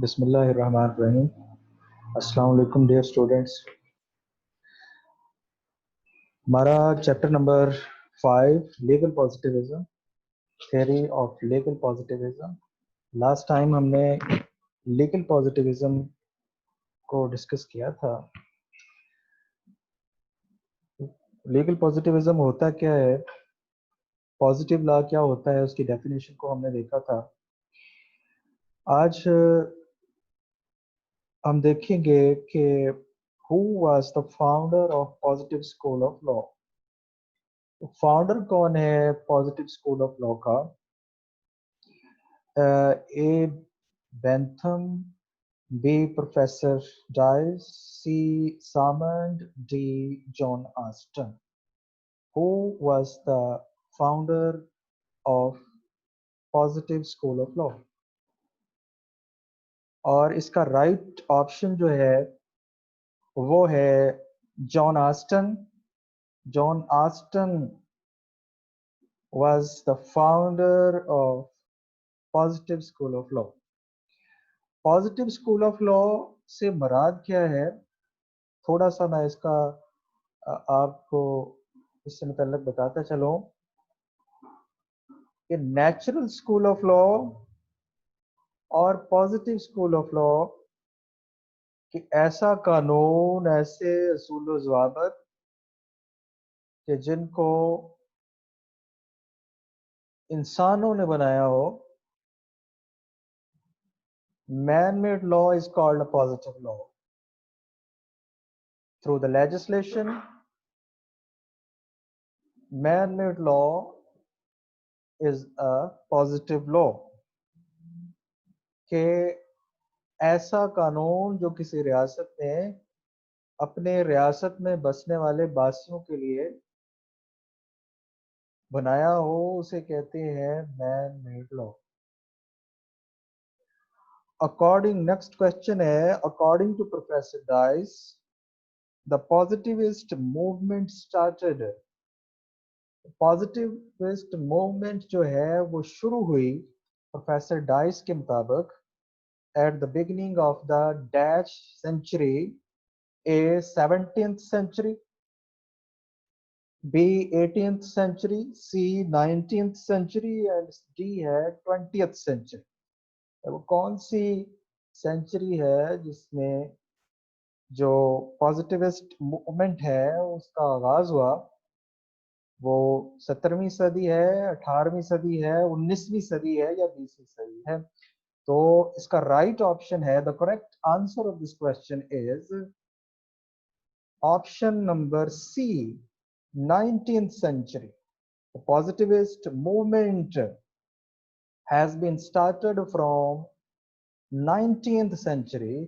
बिस्मिल्लाहिर्रहमानिर्रहीम। अस्सलाम वालेकुम डियर स्टूडेंट्स। हमारा chapter number 5 legal positivism, theory of legal positivism. Last time हमने लीगल पॉजिटिविज्म को डिस्कस किया था। लीगल पॉजिटिविज्म होता क्या है, पॉजिटिव लॉ क्या होता है, उसकी डेफिनेशन को हमने देखा था। आज हम देखेंगे कि who was the founder of positive school of law. Founder कौन है पॉजिटिव स्कूल ऑफ लॉ का? A Bentham, B professor Dicey, C Salmond, D John Austin. Who was the founder of positive school of law? और इसका right option जो है वो है John Austin. John Austin was the founder of positive school of law. पॉजिटिव school of लॉ से मुराद क्या है, थोड़ा सा मैं इसका आपको इससे मुतल्लिक बताता चलूं कि नेचुरल स्कूल ऑफ लॉ और पॉजिटिव स्कूल ऑफ लॉ कि ऐसा कानून, ऐसे असूल व ज़वाबित कि जिनको इंसानों ने बनाया हो। Man made law is called a positive law. Through the legislation, man made law is a positive law कि ऐसा कानून जो किसी रियासत ने अपने रियासत में बसने वाले बासियों के लिए बनाया हो, उसे कहते हैं man made law. According, next question है, according to professor Dicey the positivist movement started. Positivist movement जो है वो शुरू हुई प्रोफेसर डाइस के मुताबिक at the beginning of the dash century, A 17th century, B 18th century, C 19th century and D है 20th century। वो कौन सी सेंचुरी है जिसमें जो पॉजिटिविस्ट मूवमेंट है उसका आगाज हुआ? वो 17वीं सदी है, 18वीं सदी है, 19वीं सदी है या 20वीं सदी है? तो इसका राइट ऑप्शन है, the correct answer of this question is option number C, 19th century. The positivist movement has been started from 19th century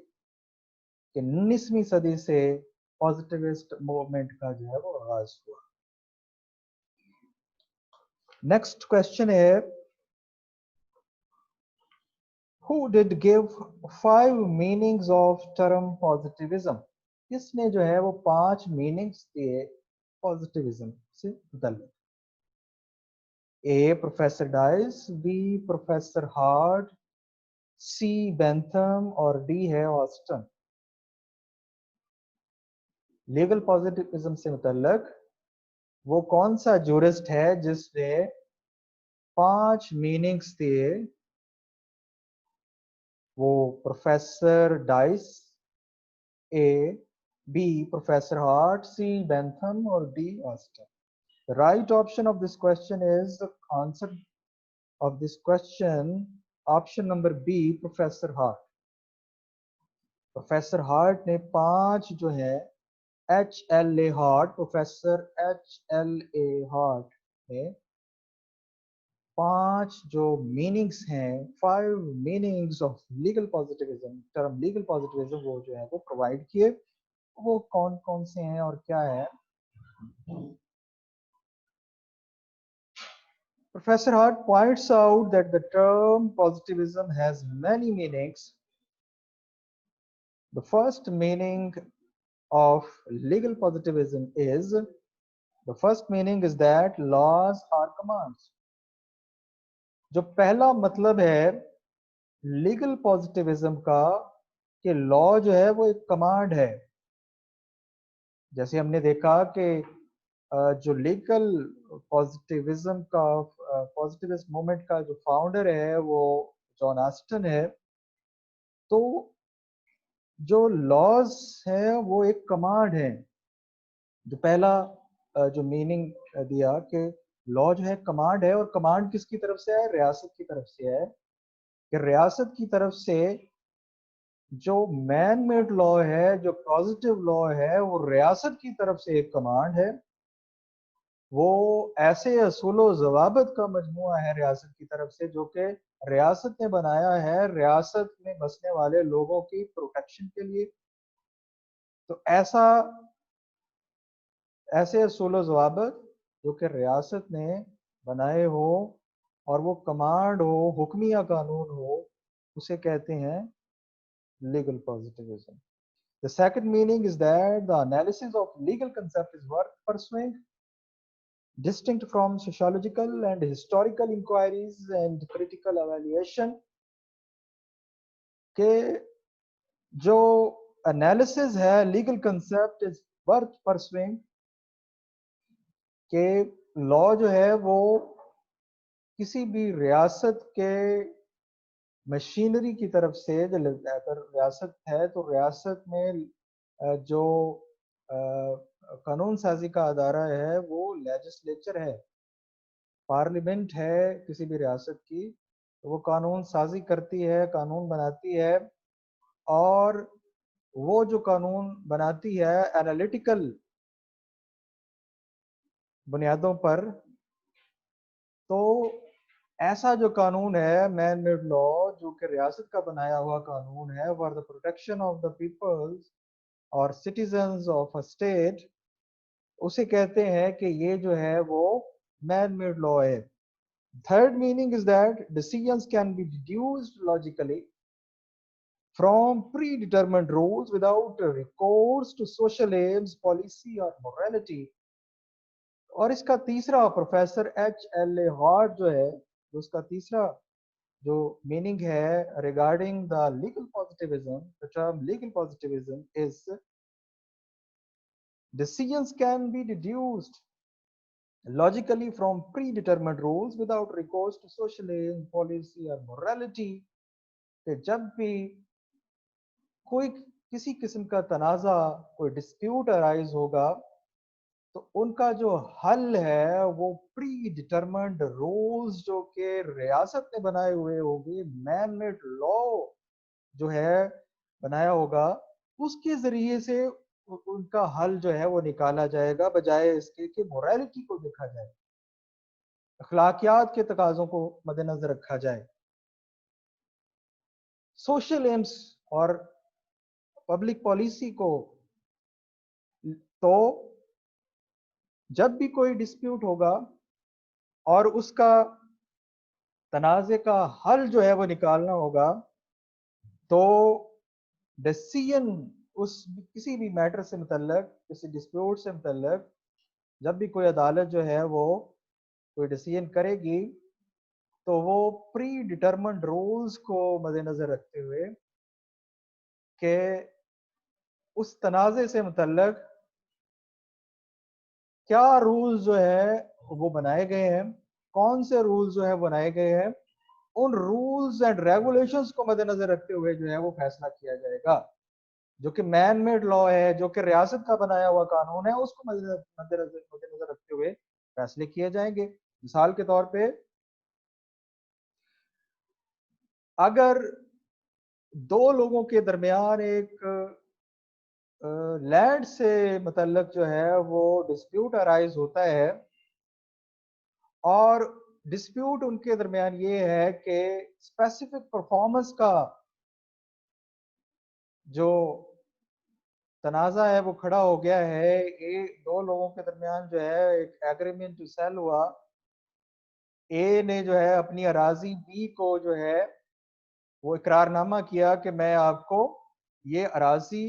कि 19वीं सदी से पॉजिटिविस्ट मूवमेंट का जो है वो आगाज हुआ। नेक्स्ट क्वेश्चन है, who did give 5 meanings of term positivism? किसने जो है वो 5 मीनिंग्स दिए पॉजिटिविज्म से मुतल्लिक? A professor Dicey, B professor Hart, C Bentham और डी है ऑस्टन। लीगल पॉजिटिविज्म से मुतल्लिक वो कौन सा जूरिस्ट है जिसने 5 मीनिंग्स दिए? वो professor Dicey, A, B professor Hart, C Bentham और D Austin. The right option of this question is the answer of this question, option number B, professor heart. Professor heart ने 5 जो है HLA heart, professor HLA heart ने 5 जो meanings हैं, 5 meanings of legal positivism, term legal positivism वो जो है वो प्रोवाइड किए। वो कौन कौन से हैं और क्या है? Professor Hart points out that the term positivism has many meanings. The first meaning of legal positivism is, the first meaning is that laws are commands. जो पहला मतलब है लीगल पॉजिटिविज्म का कि लॉ जो है वो एक कमांड है। जैसे हमने देखा कि जो लीगल पॉजिटिविज्म का पॉजिटिविस्ट मूवमेंट का जो फाउंडर है वो जॉन ऑस्टन है। तो जो लॉज है वो एक कमांड है। जो पहला जो मीनिंग दिया कि लॉ जो है कमांड है, और कमांड किसकी तरफ से है? रियासत की तरफ से है। कि रियासत की तरफ से जो मैन मेड लॉ है, जो पॉजिटिव लॉ है, वो रियासत की तरफ से एक कमांड है। वो ऐसे असूल जवाबत का मजमुआ है रियासत की तरफ से, जो कि रियासत ने बनाया है रियासत में बसने वाले लोगों की प्रोटेक्शन के लिए। तो ऐसे असूल जवाबत जो कि रियासत ने बनाए हो और वो कमांड हो, हुक्मिया कानून हो, उसे कहते हैं legal positivism. The second meaning is that the analysis of legal concept is worth pursuing, distinct from sociological and historical inquiries and critical evaluation. के जो एनालिसिस है legal concept is worth pursuing, के लॉ जो है वो किसी भी रियासत के मशीनरी की तरफ से, जो अगर रियासत है तो रियासत में जो कानून साजी का अदारा है वो लेजिस्लेचर है, पार्लियामेंट है किसी भी रियासत की। तो वो कानून साजी करती है, कानून बनाती है, और वो जो कानून बनाती है एनालिटिकल बुनियादों पर। तो ऐसा जो कानून है मैन मेड लॉ, जो कि रियासत का बनाया हुआ कानून है for the protection of the peoples और सिटीजन्स ऑफ अ स्टेट, उसे कहते हैं कि ये जो है वो मैन मेड लॉ है। Third meaning is that decisions can be deduced logically from predetermined rules without recourse to social aims, policy or morality। और इसका तीसरा प्रोफेसर H.L.A. हार्ट जो है, जो उसका तीसरा जो मीनिंग है regarding the legal positivism, the term legal positivism is decisions can be deduced logically from predetermined rules without recourse to social aims, policy or morality। कि जब भी कोई किसी किस्म का तनाज़ा, कोई डिस्प्यूट अराइज होगा, तो उनका जो हल है वो प्री डिटरमिन्ड रूल्स जो कि रियासत ने बनाए हुए होंगे, मैन मेड लॉ जो है बनाया होगा, उसके जरिए से उनका हल जो है वो निकाला जाएगा, बजाय इसके कि मोरालिटी को देखा जाए, अखलाकियात के तकाजों को मद्देनजर रखा जाए। सोशल एम्स और पब्लिक पॉलिसी को, तो जब भी कोई डिस्प्यूट होगा और उसका तनाज़े का हल जो है वो निकालना होगा, तो डिसीजन उस किसी भी मैटर से मुतल्लक, किसी डिस्प्यूट से मुतल्लक, जब भी कोई अदालत जो है वो कोई डिसीजन करेगी, तो वो प्री डिटरमिन्ड रूल्स को मद्देनजर रखते हुए कि उस तनाज़े से मुतल्लक क्या रूल्स जो है वो बनाए गए हैं, कौन से रूल्स जो है बनाए गए हैं, उन रूल्स एंड रेगुलेशंस को मद्देनजर रखते हुए जो है वो फैसला किया जाएगा। जो कि मैन मेड लॉ है, जो कि रियासत का बनाया हुआ कानून है, उसको मद्देनजर रखते हुए फैसले किए जाएंगे। मिसाल के तौर पे, अगर दो लोगों के दरमियान एक लैंड से मुतल्लक जो है वो डिस्प्यूट अराइज होता है, और डिस्प्यूट उनके दरमियान ये है कि स्पेसिफिक परफॉर्मेंस का जो तनाज़ा है वो खड़ा हो गया है। एक दो लोगों के दरमियान जो है एक एग्रीमेंट टू सेल हुआ। ए ने जो है अपनी अराजी बी को जो है वो इकरारनामा किया कि मैं आपको ये अराजी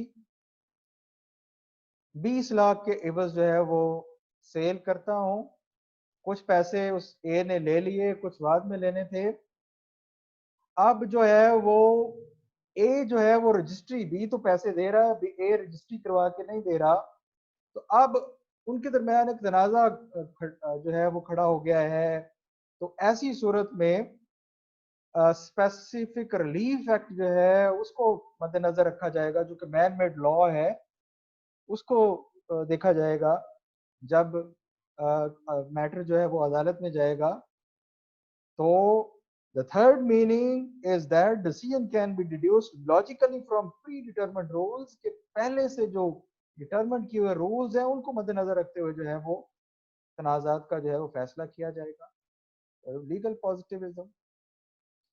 20 लाख के एवज जो है वो सेल करता हूँ। कुछ पैसे उस ए ने ले लिए, कुछ बाद में लेने थे। अब जो है वो ए जो है वो रजिस्ट्री, बी तो पैसे दे रहा है, ए रजिस्ट्री करवा के नहीं दे रहा, तो अब उनके दरमियान एक तनाज़ा जो है वो खड़ा हो गया है। तो ऐसी सूरत में स्पेसिफिक रिलीफ एक्ट जो है उसको मद्देनजर रखा जाएगा, जो कि मैन मेड लॉ है, उसको देखा जाएगा जब मैटर जो है वो अदालत में जाएगा। तो the third meaning is that decision can be deduced logically from predetermined rules, के पहले से जो डिटरमिन किए हुए रूल्स हैं उनको मद्देनजर रखते हुए जो है वो तनाजात का जो है वो फैसला किया जाएगा। Legal positivism.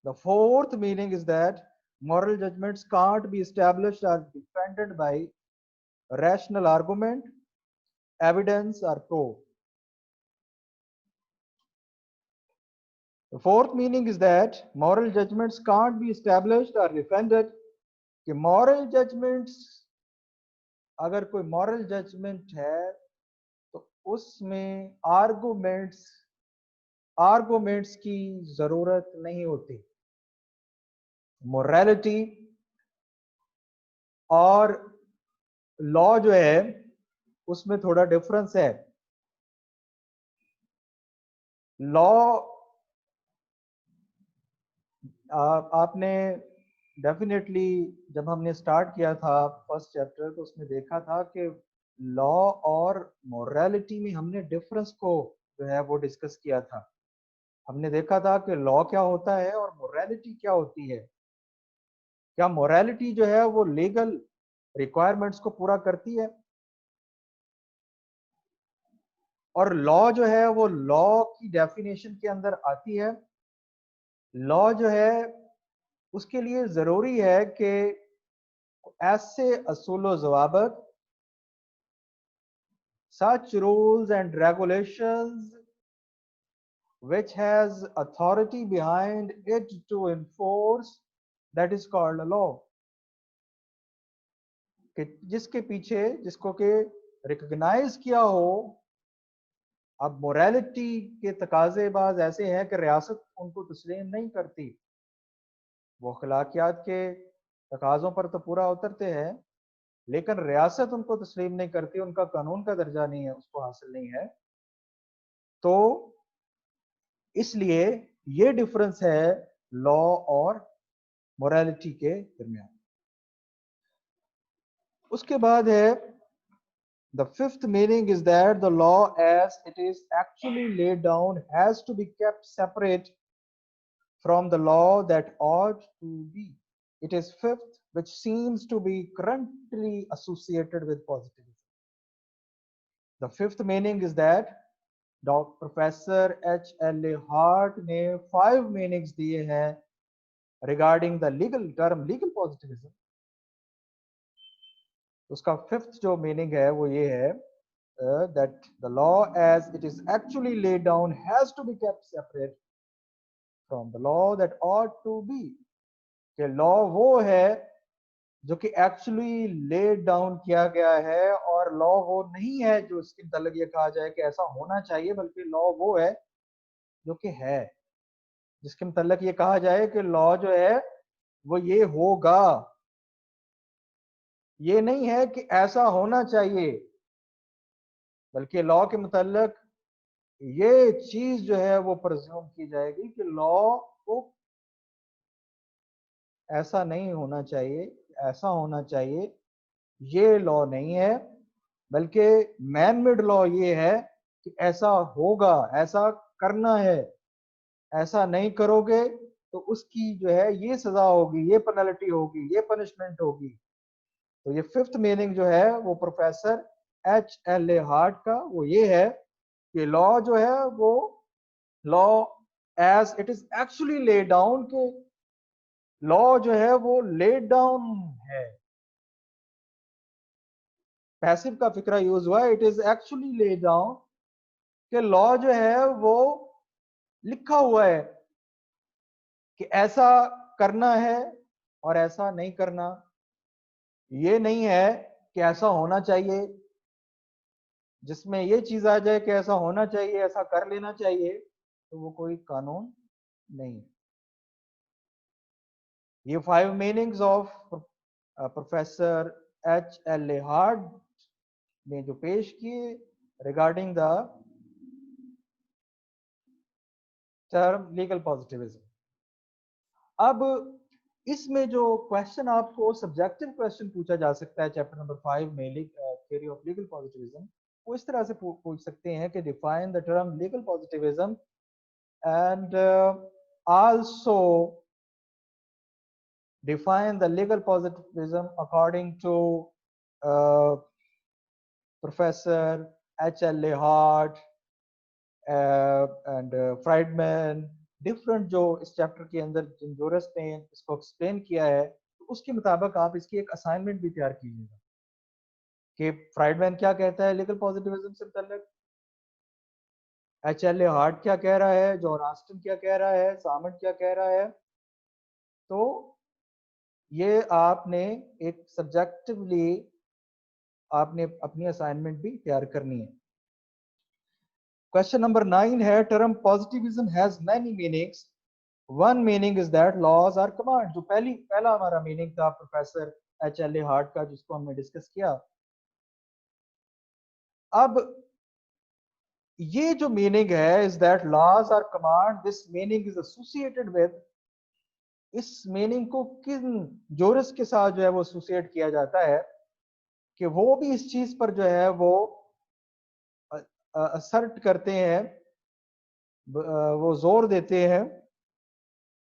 The fourth meaning is that moral judgments can't be established or defended by rational argument, evidence or proof. The fourth meaning is that moral judgments can't be established or defended, कि moral judgments, अगर कोई moral judgment है तो उसमें arguments की जरूरत नहीं होती। morality और law जो है उसमें थोड़ा डिफरेंस है। लॉ आपने डेफिनेटली जब हमने स्टार्ट किया था फर्स्ट चैप्टर तो उसमें देखा था कि लॉ और मोरालिटी में हमने डिफरेंस को जो है वो डिस्कस किया था। हमने देखा था कि लॉ क्या होता है और मोरालिटी क्या होती है। क्या मोरालिटी जो है वो लीगल रिक्वायरमेंट्स को पूरा करती है, और लॉ जो है वो लॉ की डेफिनेशन के अंदर आती है। लॉ जो है उसके लिए जरूरी है कि ऐसे असूल व ज़वाबित, such rules and regulations which has authority behind it to enforce, that is called a law, कि जिसके पीछे जिसको के रिकॉग्नाइज किया हो। अब मोरालिटी के तकाजेबाज ऐसे हैं कि रियासत उनको तस्लीम नहीं करती, वो अखलाकियात के तकाजों पर तो पूरा उतरते हैं लेकिन रियासत उनको तस्लीम नहीं करती, उनका कानून का दर्जा नहीं है, उसको हासिल नहीं है। तो इसलिए ये डिफरेंस है लॉ और मोरालिटी के दरमियान। उसके बाद है the fifth meaning is that the law as it is actually laid down has to be kept separate from the law that ought to be. It is fifth, which seems to be currently associated with positivism. The fifth meaning is that Dr. Professor H.L.A. Hart ने 5 meanings दिए हैं regarding the legal term legal positivism. उसका fifth जो meaning है वो ये है that the law as it is actually laid down has to be kept separate from the law that ought to be, कि लॉ वो है जो कि एक्चुअली लेड डाउन किया गया है और लॉ वो नहीं है जो इसके मतलब ये कहा जाए कि ऐसा होना चाहिए, बल्कि लॉ वो है जो कि है, जिसके मतलब ये कहा जाए कि लॉ जो है वो ये होगा, ये नहीं है कि ऐसा होना चाहिए, बल्कि लॉ के मतलब ये चीज जो है वो प्रज्यूम की जाएगी कि लॉ को ऐसा नहीं होना चाहिए, ऐसा होना चाहिए, ये लॉ नहीं है, बल्कि मैन मेड लॉ ये है कि ऐसा होगा, ऐसा करना है, ऐसा नहीं करोगे तो उसकी जो है ये सजा होगी, ये पेनल्टी होगी, ये पनिशमेंट होगी। तो ये फिफ्थ मीनिंग जो है वो प्रोफेसर H.L.A. हार्ट का वो ये है कि लॉ जो है वो law as it is actually laid down, के लॉ जो है वो लेड डाउन है। पैसिव का फिक्रा यूज हुआ है, it is actually laid down, कि लॉ जो है वो लिखा हुआ है कि ऐसा करना है और ऐसा नहीं करना, ये नहीं है कि ऐसा होना चाहिए, जिसमें ये चीज आ जाए कि ऐसा होना चाहिए, ऐसा कर लेना चाहिए, तो वो कोई कानून नहीं है। ये 5 meanings of professor H.L.A. Heart ने जो पेश किए regarding the term legal positivism. अब इसमें जो क्वेश्चन आपको सब्जेक्टिव क्वेश्चन पूछा जा सकता है चैप्टर नंबर 5 में थ्योरी ऑफ लीगल पॉजिटिविज्म, वो इस तरह से पूछ सकते हैं कि define the term legal positivism and also define the legal positivism according to Professor H.L.A. Hart and Friedman, different जो इस चैप्टर के अंदर जिन जूरिस्ट ने इसको एक्सप्लेन किया है, तो उसके मुताबिक आप इसकी एक असाइनमेंट भी तैयार कीजिएगा कि फ्राइडमैन क्या कहता है लीगल पॉजिटिविज्म से मुतल्लिक, H.L.A. हार्ट क्या कह रहा है, जॉन ऑस्टिन क्या कह रहा है, सामंट क्या कह रहा है। तो ये आपने एक सब्जेक्टिवली आपने अपनी असाइनमेंट भी तैयार करनी है। क्वेश्चन नंबर 9 है term positivism has many meanings, one meaning is that laws are command. जो पहला हमारा मीनिंग था प्रोफेसर H.L.A. हार्ट का, जिसको हमने डिस्कस किया। अब ये जो मीनिंग है is that laws are command, this meaning is associated with, इस मीनिंग को किन जोरस के साथ जो है वो एसोसिएट किया जाता है कि वो भी इस चीज पर जो है वो असर्ट करते हैं, वो जोर देते हैं,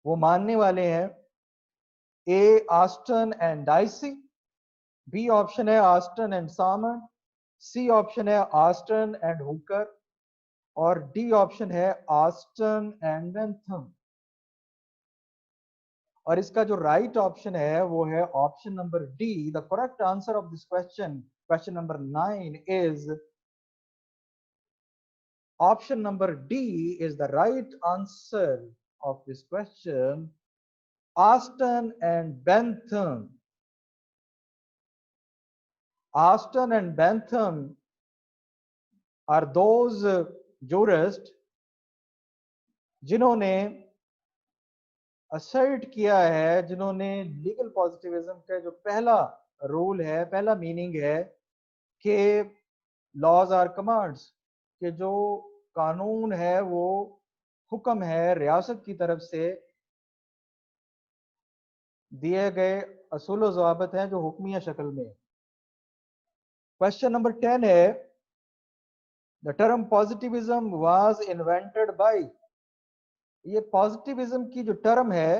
वो मानने वाले हैं। A Austin and Dicey, B option है Austin and Salmond, C option है ऑस्टन एंड हुकर, और डी ऑप्शन है ऑस्टन एंड बेंथम। और इसका जो राइट ऑप्शन है वो है option number D. The correct answer of this question, question number 9 is option number D is the right answer of this question, Austin and Bentham. Austin and Bentham are those jurists जिन्होंने assert किया है, जिन्होंने legal positivism का जो पहला rule है, पहला meaning है कि लॉज आर कमांड्स, कि जो कानून है वो हुक्म है रियासत की तरफ से, दिए गए असूल ज़वाबित हैं जो हुक्मिया शक्ल में। क्वेश्चन नंबर 10 है the term positivism was invented bye, ये पॉजिटिविज्म की जो टर्म है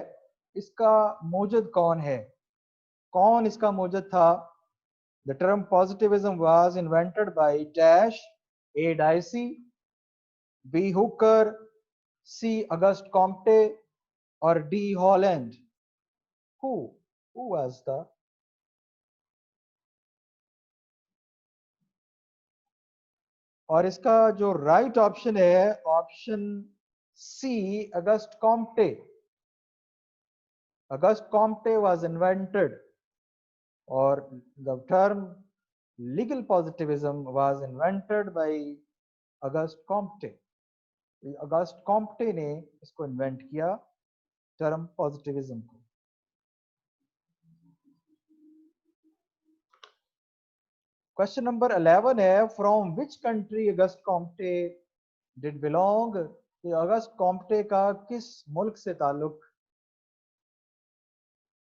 इसका मौजूद कौन है, कौन इसका मौजूद था। The term positivism was invented by dash, A Dicey, B Hooker, C Auguste Comte, और D Holland. who was the, और इसका जो राइट ऑप्शन है option C Auguste Comte. Auguste Comte was invented, और the term legal positivism was invented by Auguste Comte. Auguste Comte ने इसको invent किया term positivism को। क्वेश्चन नंबर 11 है from which country Auguste Comte did belong, Auguste Comte का किस मुल्क से ताल्लुक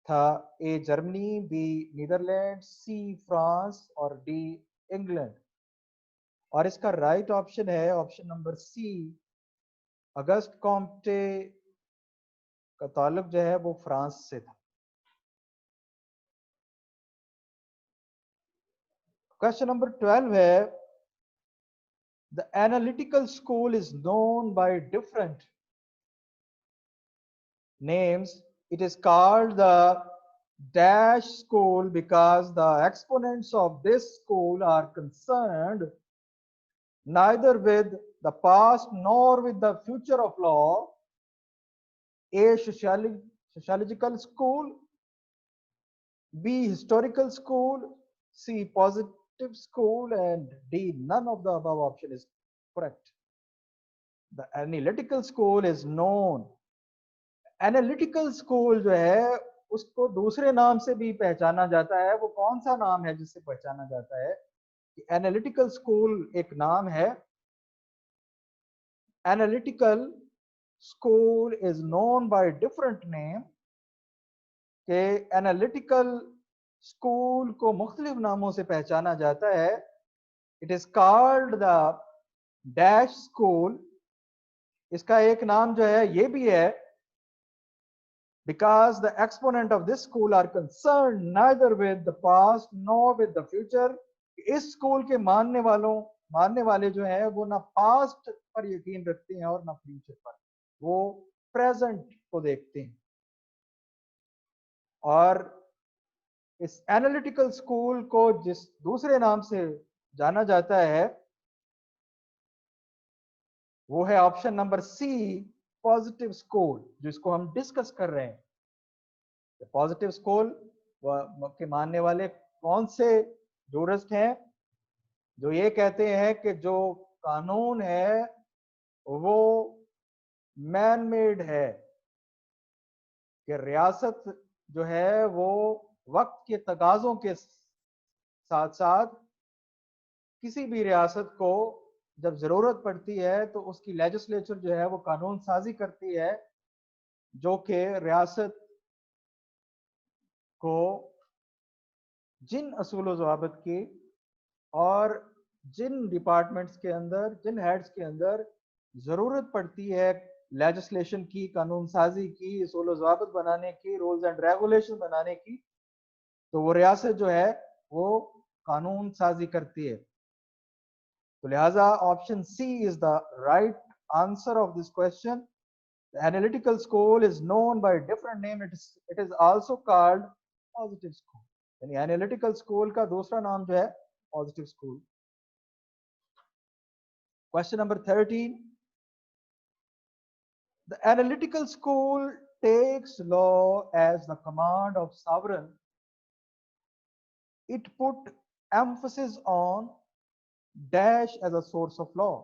था। A Germany, B Netherland, C France, और डी इंग्लैंड। और इसका राइट ऑप्शन है option number C, Auguste Comte का ताल्लुक जो है वो फ्रांस से था। क्वेश्चन नंबर 12 है the analytical school is known by different names. It is called the dash school because the exponents of this school are concerned neither with the past nor with the future of law. A sociological school, B historical school, C positive school, and D none of the above option is correct. The analytical school is known, analytical school जो है उसको दूसरे नाम से भी पहचाना जाता है। वो कौन सा नाम है जिससे पहचाना जाता है? एनालिटिकल स्कूल एक नाम है। Analytical school is known by different name, के एनालिटिकल स्कूल को मुख्तलिफ नामों से पहचाना जाता है। It is called the dash school. इसका एक नाम जो है ये भी है, because the exponent of this school are concerned neither with the past nor with the future। इस स्कूल के मानने वाले जो है वो ना पास्ट पर यकीन रखते हैं और ना फ्यूचर पर, वो प्रेजेंट को देखते हैं। और इस एनालिटिकल स्कूल को जिस दूसरे नाम से जाना जाता है वो है option number C, positive school, जिसको हम डिस्कस कर रहे हैं। पॉजिटिव स्कूल के मानने वाले कौन से जूरिस्ट हैं? जो ये कहते हैं कि जो कानून है वो मैन मेड है, कि रियासत जो है वो वक्त के तकाजों के साथ साथ किसी भी रियासत को जब जरूरत पड़ती है तो उसकी लेजिस्लेचर जो है वो कानून साजी करती है, जो कि रियासत को जिन असूल ज़वाबित की और जिन डिपार्टमेंट्स के अंदर, जिन हेड्स के अंदर जरूरत पड़ती है लेजिस्लेशन की, कानून साजी की, असूल ज़वाबित बनाने की, रूल्स एंड रेगुलेशन बनाने की, तो वो रियासत जो है वो कानून साजी करती है। तो लिहाजा option C is the right answer of this question. The analytical school is known by a different name. It is also called positive school. यानी एनालिटिकल स्कूल का दूसरा नाम जो है positive school. Question number 13, the analytical school takes law as the command of sovereign. It put emphasis on dash as a source of law।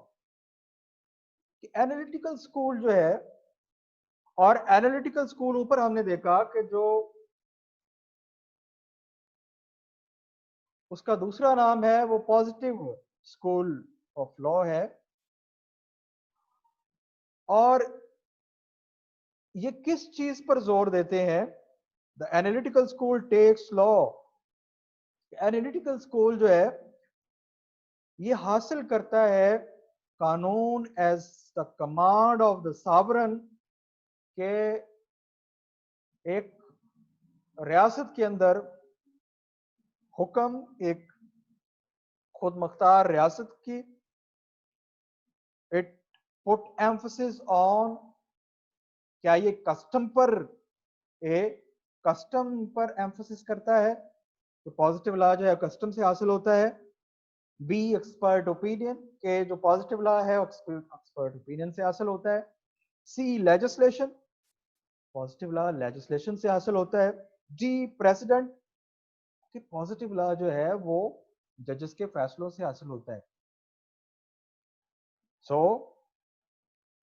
Analytical school जो है, और analytical school ऊपर हमने देखा कि जो उसका दूसरा नाम है वो पॉजिटिव स्कूल ऑफ लॉ है। और ये किस चीज पर जोर देते हैं? The analytical school takes law. Analytical school जो है ये हासिल करता है कानून as the command of the sovereign, के एक रियासत के अंदर हुक्म एक खुद मुख्तार रियासत की। इट पुट एम्फसिस ऑन, क्या ये कस्टम पर एम्फसिस करता है? तो पॉजिटिव लॉ जो है कस्टम से हासिल होता है। बी एक्सपर्ट ओपिनियन, के जो पॉजिटिव लॉ है एक्सपर्ट ओपिनियन से हासिल होता है। सी लेजिस्लेशन, पॉजिटिव लॉ लेजिस्लेशन से हासिल होता है। डी प्रेसिडेंट, कि पॉजिटिव लॉ जो है वो जजेस के फैसलों से हासिल होता है। सो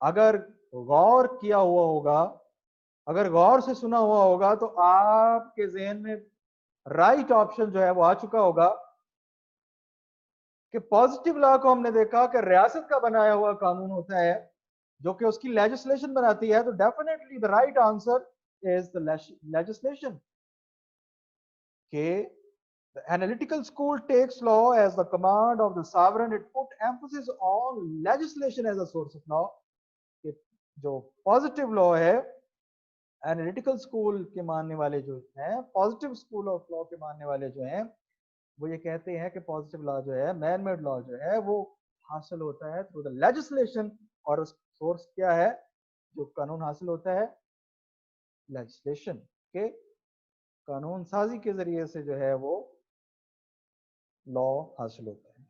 अगर गौर किया हुआ होगा, अगर गौर से सुना हुआ होगा तो आपके जहन में राइट ऑप्शन जो है वो आ चुका होगा कि पॉजिटिव लॉ को हमने देखा कि रियासत का बनाया हुआ कानून होता है जो कि उसकी लेजिस्लेशन बनाती है। तो definitely the right answer is the legislation. के the analytical school takes law as the command of the sovereign. It put emphasis on legislation as a source of law। कि जो पॉजिटिव लॉ है, analytical school के मानने वाले जो हैं, positive school of law के मानने वाले जो हैं, वो ये कहते हैं कि पॉजिटिव लॉ जो है, मैन मेड लॉ जो है, वो हासिल होता है थ्रू द लेजिस्लेशन। और उस सोर्स क्या है जो कानून हासिल होता है? लेजिस्लेशन के कानून साजी के जरिए से जो है वो लॉ हासिल होता है।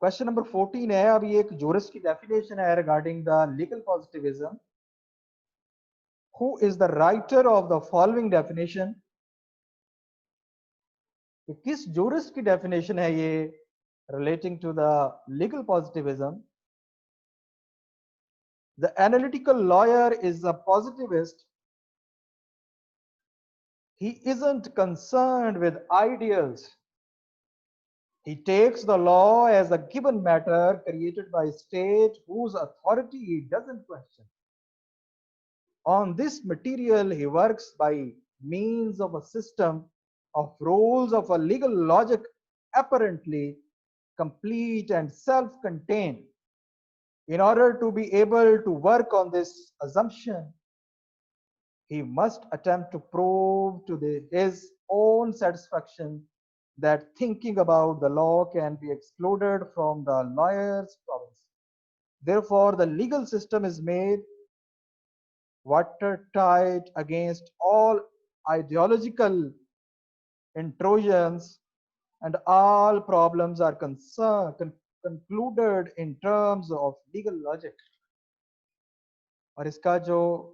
क्वेश्चन नंबर 14 है, अब ये एक जूरिस्ट की डेफिनेशन है regarding the legal positivism. Who is the writer of the following definition? किस जूरिस्ट की डेफिनेशन है ये relating to the legal positivism? The analytical lawyer is a positivist. He isn't concerned with ideals. He takes the law as a given matter created by state whose authority he doesn't question. On this material, he works by means of a system of rules of a legal logic apparently complete and self-contained. In order to be able to work on this assumption, he must attempt to prove to his own satisfaction that thinking about the law can be excluded from the lawyer's province. Therefore, the legal system is made watertight against all ideological intrusions, and all problems are concluded in terms of legal logic. और इसका जो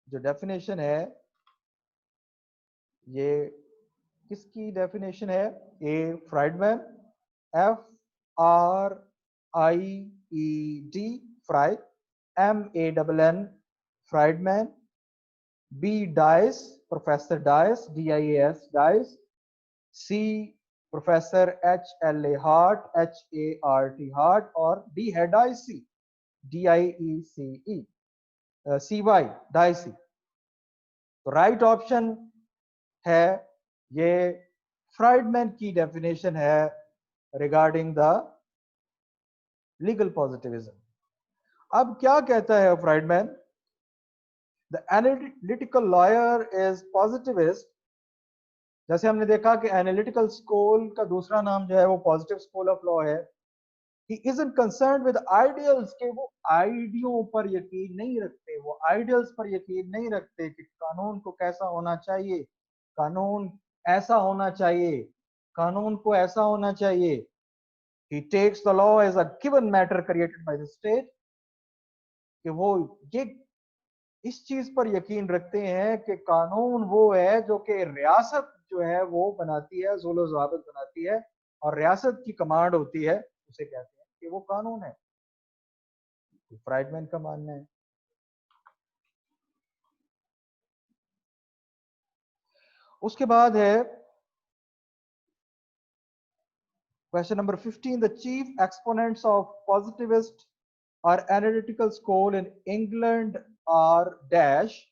definition है, ये किसकी definition है? A Friedman, FRIED, Fried, MANN, Friedman, B Dias, Professor Dias, DIAS, Dias, C Professor HLA Hart, HART, Hart, और D है Dicey, DIECE, CY, Dicey. तो राइट ऑप्शन है ये फ्राइडमैन की डेफिनेशन है रिगार्डिंग द लीगल पॉजिटिविज्म. अब क्या कहता है Friedman? The analytical lawyer is positivist. जैसे हमने देखा कि एनालिटिकल स्कूल का दूसरा नाम जो है वो पॉजिटिव स्कूल ऑफ लॉ है. He isn't concerned with ideals, के वो आइडियों पर यकीन नहीं रखते, वो आइडियल्स पर यकीन नहीं रखते कि कानून को कैसा होना चाहिए, कानून ऐसा होना चाहिए, कानून को ऐसा होना चाहिए. He takes the law as a given matter created by the state, कि वो ये इस चीज पर यकीन रखते हैं कि कानून वो है जो कि रियासत जो है वो बनाती है, ज़ोलो ज़ाबित बनाती है, और रियासत की कमांड होती है, उसे कहते हैं कि वो कानून है. फ्राइडमैन का मानना है. उसके बाद है question number 15. The chief exponents of positivist और analytical school in England are dash.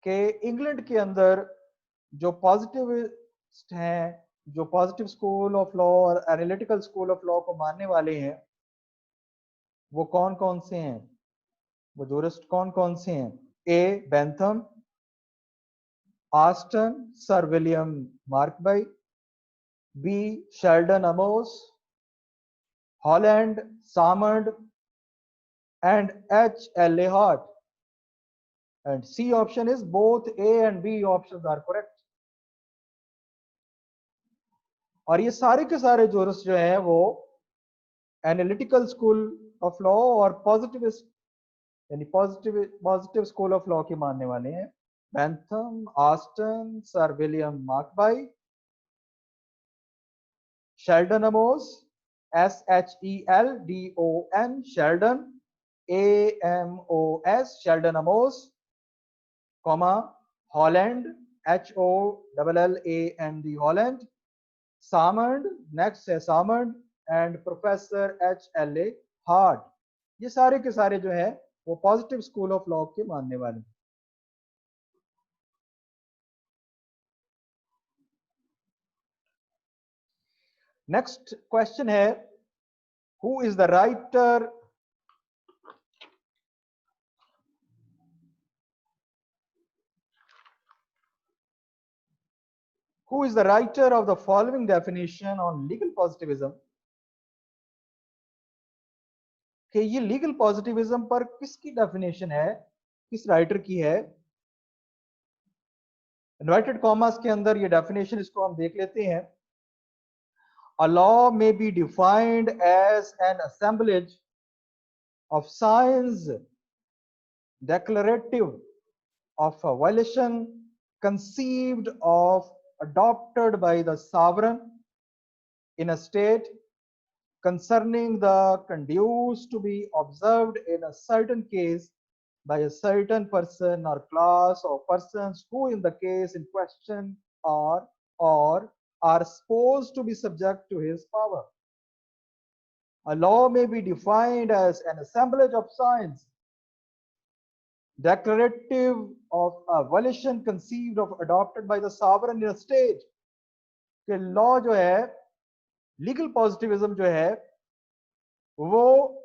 के इंग्लैंड के अंदर जो पॉजिटिविस्ट हैं, जो पॉजिटिव स्कूल ऑफ लॉ और एनालिटिकल स्कूल ऑफ लॉ को मानने वाले हैं, वो कौन कौन से हैं? वो जूरिस्ट कौन कौन से हैं? A Bentham, Austin, sir William Markby, B Sheldon Amos, Holland, Salmond, and HLA Hart. And C option is both A and B options are correct. और ये सारे के सारे जूरिस्ट जो हैं वो एनालिटिकल स्कूल ऑफ लॉ और पॉजिटिविस्ट यानी पॉजिटिव स्कूल ऑफ लॉ के मानने वाले हैं. Bentham, Austin, sir William Markby, Sheldon Amos, SHELDON, Sheldon, AMOS, Sheldon Amos, comma, Holland, HOLLAND, Holland, Salmond, next है Salmond, and Professor HLA Hart. ये सारे के सारे जो है वो पॉजिटिव स्कूल ऑफ लॉ के मानने वाले. नेक्स्ट क्वेश्चन है, who is the writer who is the writer of the following definition on legal positivism? कि ये लीगल पॉजिटिविज्म पर किसकी डेफिनेशन है, किस राइटर की है? इन्वर्टेड कॉमर्स के अंदर ये डेफिनेशन, इसको हम देख लेते हैं. A law may be defined as an assemblage of signs declarative of a violation conceived of adopted by the sovereign in a state concerning the conduce to be observed in a certain case by a certain person or class of persons who in the case in question or are supposed to be subject to his power. A law may be defined as an assemblage of signs declarative of a volition conceived of adopted by the sovereign in a state. कि law जो है, legal positivism जो है, वो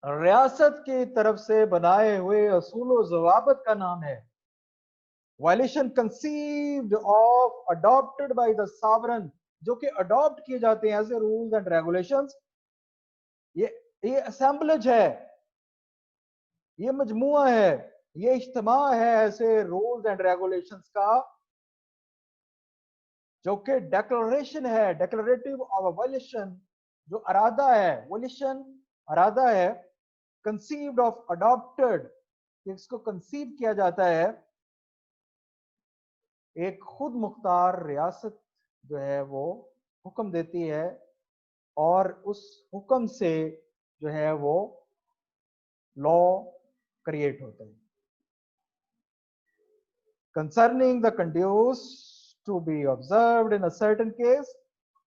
रियासत की तरफ से बनाए हुए असूल व ज़वाबित का नाम है. Violation conceived of adopted by the sovereign, जो कि अडॉप्ट किए जाते हैं as a rules and regulations. ये असेंबलेज है, ये मजमुआ है, ये इज्तिमा है ऐसे रूल्स एंड रेगुलेशंस का जो कि डेक्लरेशन है, डेक्लरेटिव ऑफ वायलेशन, जो अरादा है, वोलिशन अरादा है, कंसीव्ड ऑफ अडॉप्टेड, इसको कंसीव किया जाता है एक खुद मुख्तार रियासत जो है वो हुक्म देती है और उस हुक्म से जो है वो लॉ क्रिएट होता है. Concerning the conduct to be observed in a certain case,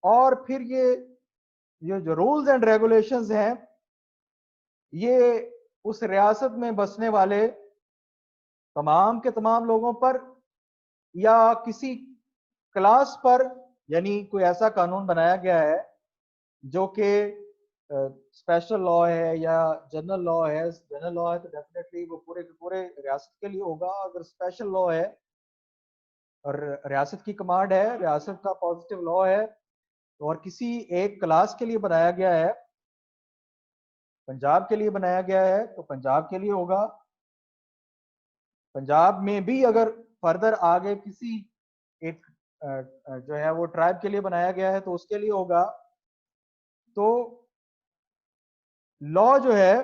और फिर ये जो रूल्स एंड रेगुलेशंस हैं ये उस रियासत में बसने वाले तमाम के तमाम लोगों पर या किसी क्लास पर, यानी कोई ऐसा कानून बनाया गया है जो कि स्पेशल लॉ है या जनरल लॉ है. जनरल लॉ है तो डेफिनेटली वो पूरे के पूरे रियासत के लिए होगा. अगर स्पेशल लॉ है और रियासत की कमांड है, रियासत का पॉजिटिव लॉ है और किसी एक क्लास के लिए बनाया गया है, पंजाब के लिए बनाया गया है तो पंजाब के लिए होगा. पंजाब में भी अगर फर्दर आगे किसी एक जो है वो ट्राइब के लिए बनाया गया है तो उसके लिए होगा. तो लॉ जो है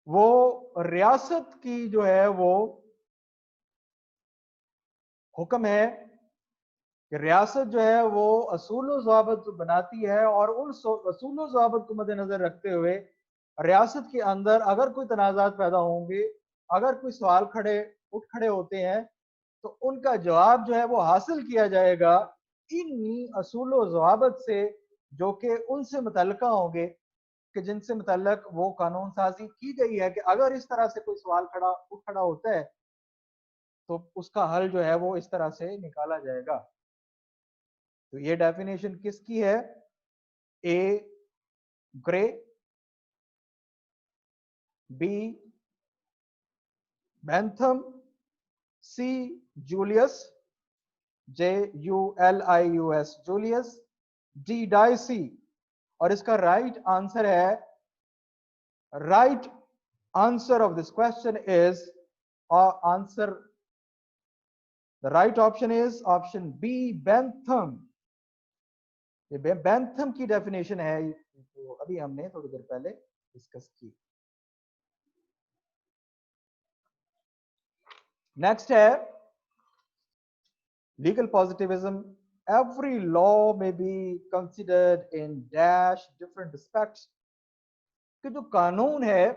वो रियासत की जो है वो हुक्म है कि रियासत जो है वो असूल व ज़वाबित बनाती है और उन असूल व ज़वाबित को मद्देनजर रखते हुए रियासत के अंदर अगर कोई तनाज़ात पैदा होंगे, अगर कोई सवाल उठ खड़े होते हैं तो उनका जवाब जो है वो हासिल किया जाएगा इन्हीं असूल व ज़वाबित से जो कि उनसे मुतल्लिका होंगे, कि जिनसे मुतल्लिक वो कानून साजी की गई है कि अगर इस तरह से कोई सवाल उठ खड़ा होता है तो उसका हल जो है वो इस तरह से निकाला जाएगा. तो ये डेफिनेशन किसकी है? A Gray, B Bentham, C Julius, JULIUS Julius, D Dicey. और इसका राइट आंसर है, right answer of this question is answer, the right option is option B Bentham. ये बेंथम की डेफिनेशन है जो अभी हमने थोड़ी देर पहले डिस्कस की. नेक्स्ट है legal positivism. Every law may be considered in dash different aspects. कि जो कानून है,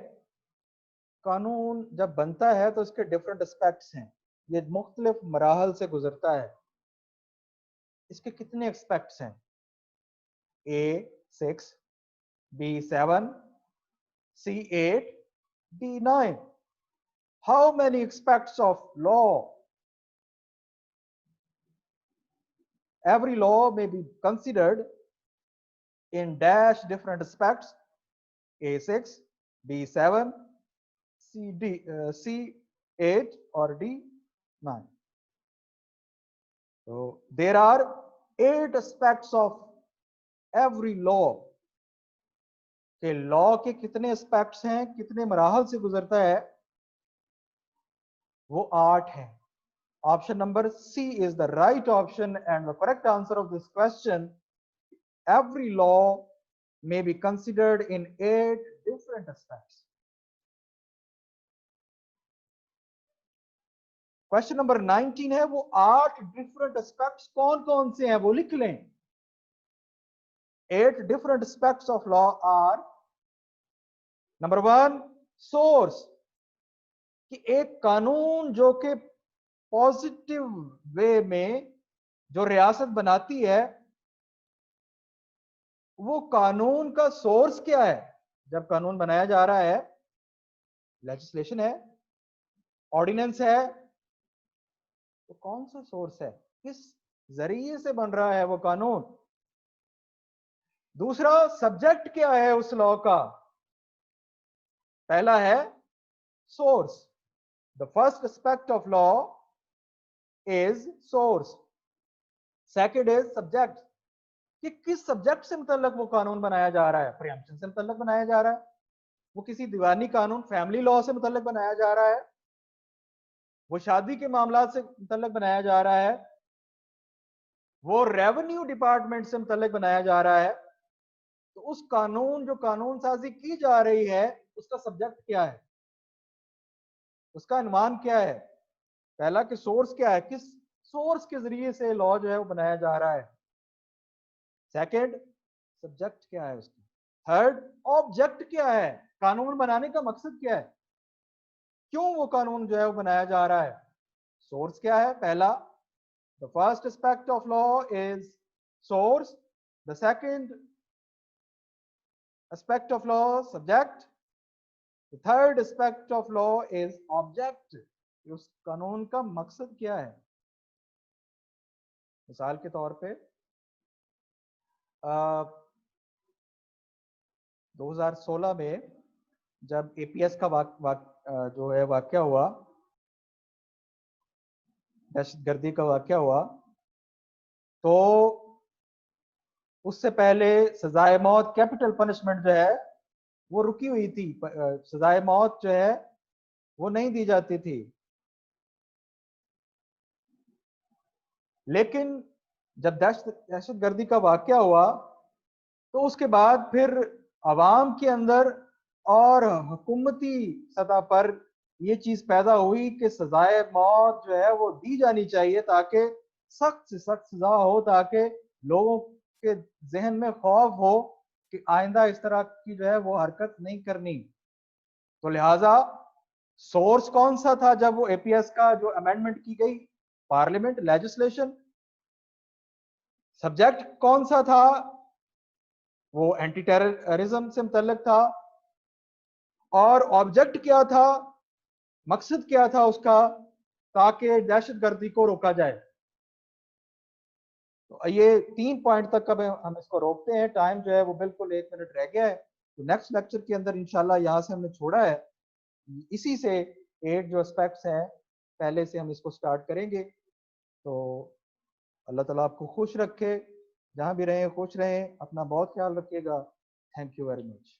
कानून जब बनता है तो इसके डिफरेंट एस्पेक्ट्स हैं, ये मुख्तलिफ मराहल से गुजरता है. इसके कितने एस्पेक्ट्स हैं? A6, B7, C8, D9. How many aspects of law? Every law may be considered in dash different aspects, A6, B7, C8 or D9. So there are 8 aspects of every law. कि law के कितने aspects हैं, कितने मराहल से गुजरता है, वो 8 हैं. Option number C is the right option and the correct answer of this question. Every law may be considered in 8 different aspects. Question number 19 है, वो 8 डिफरेंट एस्पेक्ट्स कौन कौन से हैं वो लिख लें. 8 different aspects of law are, number 1 source, कि एक कानून जो कि पॉजिटिव वे में जो रियासत बनाती है, वो कानून का सोर्स क्या है। जब कानून बनाया जा रहा है, लेजिस्लेशन है, ऑर्डिनेंस है, तो कौन सा सोर्स है, किस जरिए से बन रहा है वो कानून। दूसरा, सब्जेक्ट क्या है उस लॉ का। पहला है source, the first aspect of law is source. Second is subject, कि किस सब्जेक्ट से मुतल्लक वो कानून बनाया जा रहा है। प्रीएम्पशन से मुतल्लक बनाया जा रहा है, वो किसी दीवानी कानून फैमिली लॉ से मुतल्लक बनाया जा रहा है, वो शादी के मामला से मुतल्लक बनाया जा रहा है, वो रेवेन्यू डिपार्टमेंट से मुतल्लक बनाया जा रहा है। तो उस कानून जो कानून साजी की जा रही है, उसका सब्जेक्ट क्या है, उसका अनुमान क्या है। पहला कि सोर्स क्या है, किस सोर्स के जरिए से लॉ जो है वो बनाया जा रहा है। सेकंड, सब्जेक्ट क्या है उसका। थर्ड, ऑब्जेक्ट क्या है, कानून बनाने का मकसद क्या है, क्यों वो कानून जो है वो बनाया जा रहा है। सोर्स क्या है, पहला, the first aspect of law is source, the second aspect of law subject, the third aspect of law is object, उस कानून का मकसद क्या है। मिसाल के तौर पे 2016 में जब एपीएस का जो है वाकया हुआ, दहशतगर्दी का वाकया हुआ, तो उससे पहले सजाए मौत, कैपिटल पनिशमेंट जो है वो रुकी हुई थी। सजाए मौत जो है वो नहीं दी जाती थी। लेकिन जब दहशतगर्दी का वाकया हुआ, तो उसके बाद फिर अवाम के अंदर और हुकूमती सतह पर ये चीज पैदा हुई कि सजाए मौत जो है वो दी जानी चाहिए, ताकि सख्त से सख्त सजा हो, ताकि लोगों के जहन में खौफ हो कि आइंदा इस तरह की जो है वो हरकत नहीं करनी। तो लिहाजा सोर्स कौन सा था जब वो एपीएस का जो अमेंडमेंट की गई, पार्लियामेंट, लेजिस्लेशन। सब्जेक्ट कौन सा था, वो एंटी टेररिज्म से मुतल्लिक था। और ऑब्जेक्ट क्या था, मकसद क्या था उसका, ताकि दहशतगर्दी को रोका जाए। तो ये 3 पॉइंट तक अब हम इसको रोकते हैं। टाइम जो है वो बिल्कुल 1 मिनट रह गया है। तो नेक्स्ट लेक्चर के अंदर इंशाल्लाह यहाँ से हमने छोड़ा है, इसी से 8 जो एस्पेक्ट्स हैं पहले से हम इसको स्टार्ट करेंगे। तो अल्लाह ताला आपको खुश रखे, जहाँ भी रहें खुश रहें, अपना बहुत ख्याल रखिएगा। Thank you very much.